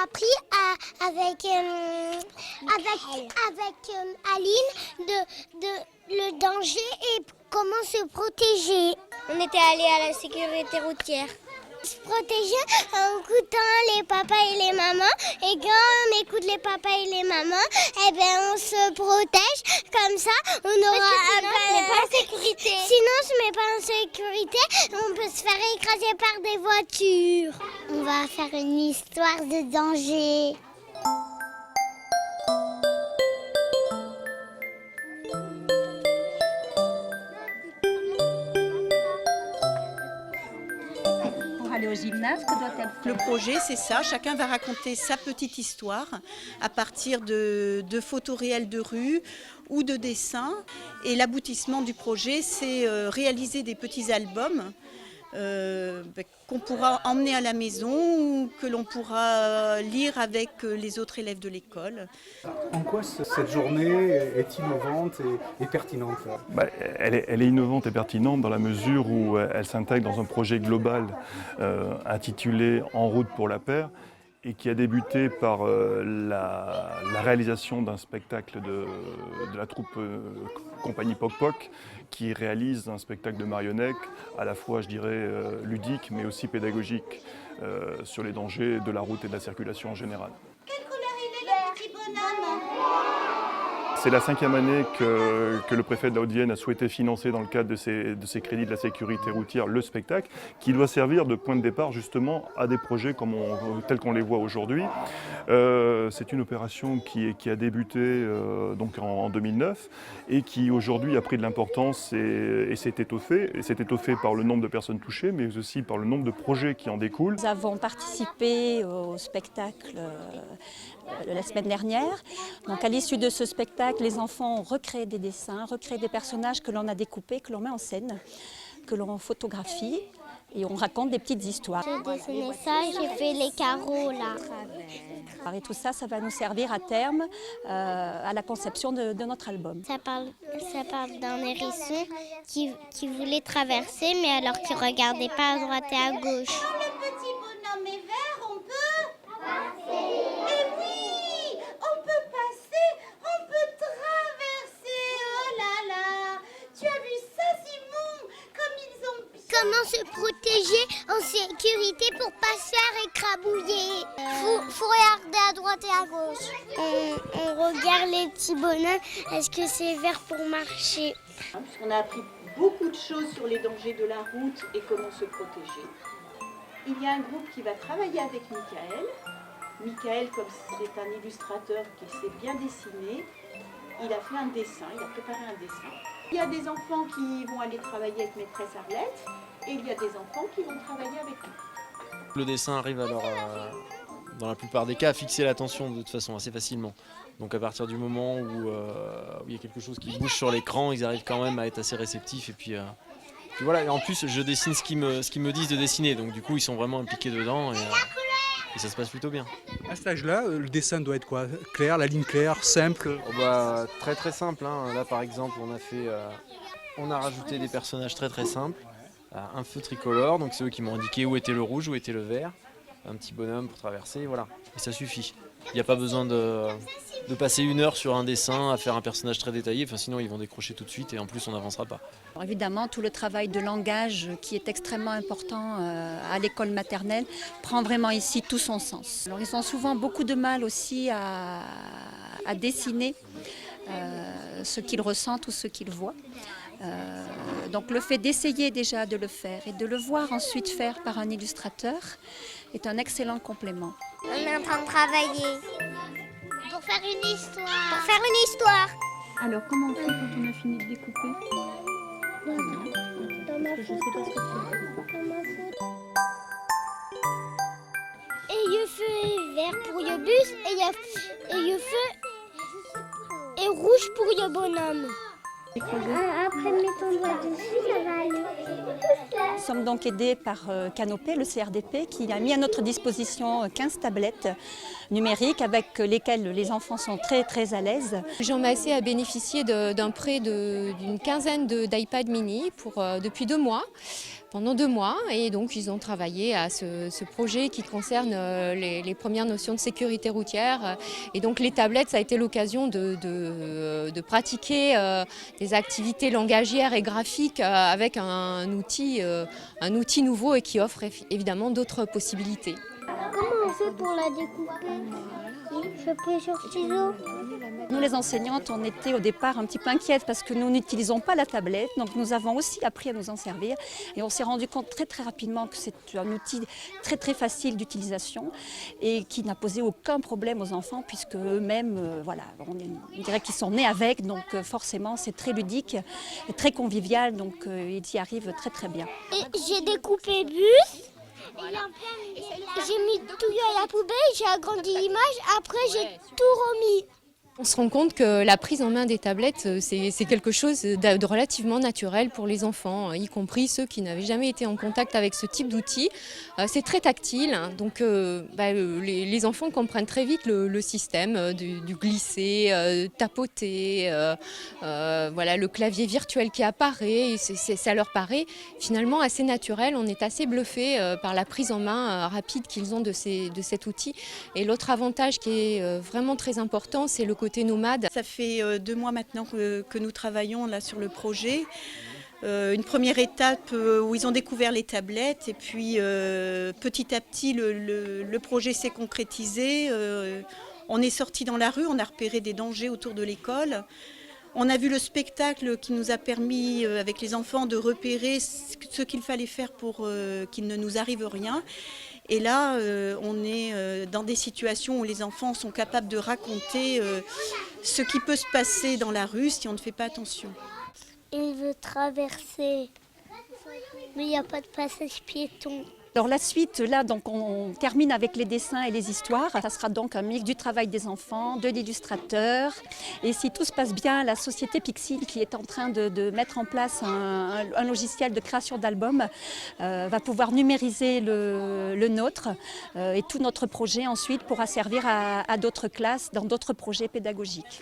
appris avec Aline le danger et comment se protéger. On était allé à la sécurité routière. Se protéger en écoutant les papas et les mamans. Et quand on écoute les papas et les mamans, eh ben on se protège. Comme ça, on aura sinon, on se met pas en sécurité. Sinon, on se met pas en sécurité. On peut se faire écraser par des voitures. On va faire une histoire de danger. Au gymnase, que doit-elle faire ? Le projet, c'est ça. Chacun va raconter sa petite histoire à partir de photos réelles de rue ou de dessins. Et l'aboutissement du projet, c'est réaliser des petits albums qu'on pourra emmener à la maison ou que l'on pourra lire avec les autres élèves de l'école. En quoi cette journée est innovante et pertinente ? Elle est innovante et pertinente dans la mesure où elle s'intègre dans un projet global intitulé « En route pour la paix » et qui a débuté par la réalisation d'un spectacle de la troupe compagnie Poc Poc, qui réalise un spectacle de marionnettes à la fois, je dirais, ludique, mais aussi pédagogique sur les dangers de la route et de la circulation en général. Quelle couleur il est, le petit bonhomme ? C'est la 5e année que le préfet de la Haute-Vienne a souhaité financer dans le cadre de ces crédits de la sécurité routière le spectacle, qui doit servir de point de départ justement à des projets tels qu'on les voit aujourd'hui. C'est une opération qui a débuté donc en 2009 et qui aujourd'hui a pris de l'importance et s'est étoffée. Et s'est étoffée par le nombre de personnes touchées, mais aussi par le nombre de projets qui en découlent. Nous avons participé au spectacle la semaine dernière. Donc à l'issue de ce spectacle, les enfants ont recréé des dessins, recréé des personnages que l'on a découpés, que l'on met en scène, que l'on photographie et on raconte des petites histoires. J'ai dessiné ça, j'ai fait les carreaux là. Et tout ça, ça va nous servir à terme à la conception de notre album. Ça parle d'un hérisson qui voulait traverser, mais alors qu'il ne regardait pas à droite et à gauche. Quand le petit bonhomme est vert, on peut passer. Et oui, on peut passer, on peut traverser. Oh là là, tu as vu ça, Simon? Comme ils ont... Comment se protéger en sécurité pour pas se faire écrabouiller? Faut regarder à droite et à gauche. On regarde les petits bonhommes. Est-ce que c'est vert pour marcher? On a appris beaucoup de choses sur les dangers de la route et comment se protéger. Il y a un groupe qui va travailler avec Michael. Michael, comme c'est un illustrateur qui sait bien dessiner, il a fait un dessin, il a préparé un dessin. Il y a des enfants qui vont aller travailler avec maîtresse Arlette et il y a des enfants qui vont travailler avec nous. Le dessin arrive alors, dans la plupart des cas, à fixer l'attention de toute façon assez facilement. Donc à partir du moment où il y a quelque chose qui bouge sur l'écran, ils arrivent quand même à être assez réceptifs. Et puis voilà, et en plus je dessine ce qu'ils me disent de dessiner, donc du coup ils sont vraiment impliqués dedans et ça se passe plutôt bien. À cet âge-là, le dessin doit être quoi ? Clair, la ligne claire, simple ? Très très simple, hein. Là par exemple on a rajouté des personnages très très simples. Un feu tricolore, donc c'est eux qui m'ont indiqué où était le rouge, où était le vert. Un petit bonhomme pour traverser, voilà. Et ça suffit. Il n'y a pas besoin de passer 1 heure sur un dessin à faire un personnage très détaillé, sinon ils vont décrocher tout de suite et en plus on n'avancera pas. Alors évidemment, tout le travail de langage qui est extrêmement important à l'école maternelle prend vraiment ici tout son sens. Alors, ils ont souvent beaucoup de mal aussi à dessiner ce qu'ils ressentent ou ce qu'ils voient. Donc le fait d'essayer déjà de le faire et de le voir ensuite faire par un illustrateur est un excellent complément. On est en train de travailler pour faire une histoire. Pour faire une histoire. Alors comment on fait quand on a fini de découper? Dans ma photo. Dans ma photo. Et le feu est vert pour le bus et le feu est rouge pour le bonhomme. Après, mets ton doigt dessus, ça va aller. Nous sommes donc aidés par Canopé, le CRDP, qui a mis à notre disposition 15 tablettes numériques avec lesquelles les enfants sont très très à l'aise. Jean Massé a bénéficié d'un prêt d'une quinzaine d'iPad mini depuis 2 mois pendant 2 mois et donc ils ont travaillé à ce projet qui concerne les premières notions de sécurité routière. Et donc les tablettes, ça a été l'occasion de pratiquer des activités langagières et graphiques avec un outil nouveau et qui offre évidemment d'autres possibilités. Comment on fait pour la découper? Je peux sur ciseaux? Nous, les enseignantes, on était au départ un petit peu inquiètes parce que nous n'utilisons pas la tablette. Donc nous avons aussi appris à nous en servir. Et on s'est rendu compte très très rapidement que c'est un outil très très facile d'utilisation et qui n'a posé aucun problème aux enfants puisque eux-mêmes, voilà, on dirait qu'ils sont nés avec. Donc forcément, c'est très ludique, très convivial. Donc ils y arrivent très très bien. J'ai découpé bus. J'ai mis tout à la poubelle, j'ai agrandi l'image, après j'ai tout remis. On se rend compte que la prise en main des tablettes, c'est quelque chose de relativement naturel pour les enfants, y compris ceux qui n'avaient jamais été en contact avec ce type d'outils. C'est très tactile, donc les enfants comprennent très vite le système du glisser, tapoter, voilà, le clavier virtuel qui apparaît. Ça leur paraît finalement assez naturel. On est assez bluffé par la prise en main rapide qu'ils ont de cet outil. Et l'autre avantage qui est vraiment très important, c'est le côté nomade. Ça fait 2 mois maintenant que nous travaillons là sur le projet. Une première étape où ils ont découvert les tablettes et puis petit à petit le projet s'est concrétisé. On est sorti dans la rue, on a repéré des dangers autour de l'école. On a vu le spectacle qui nous a permis avec les enfants de repérer ce qu'il fallait faire pour qu'il ne nous arrive rien. Et là, on est dans des situations où les enfants sont capables de raconter ce qui peut se passer dans la rue si on ne fait pas attention. Il veut traverser, mais il n'y a pas de passage piéton. Alors la suite, là, donc on termine avec les dessins et les histoires. Ça sera donc un mix du travail des enfants, de l'illustrateur. Et si tout se passe bien, la société Pixil, qui est en train de mettre en place un logiciel de création d'albums, va pouvoir numériser le nôtre. Et tout notre projet ensuite pourra servir à d'autres classes dans d'autres projets pédagogiques.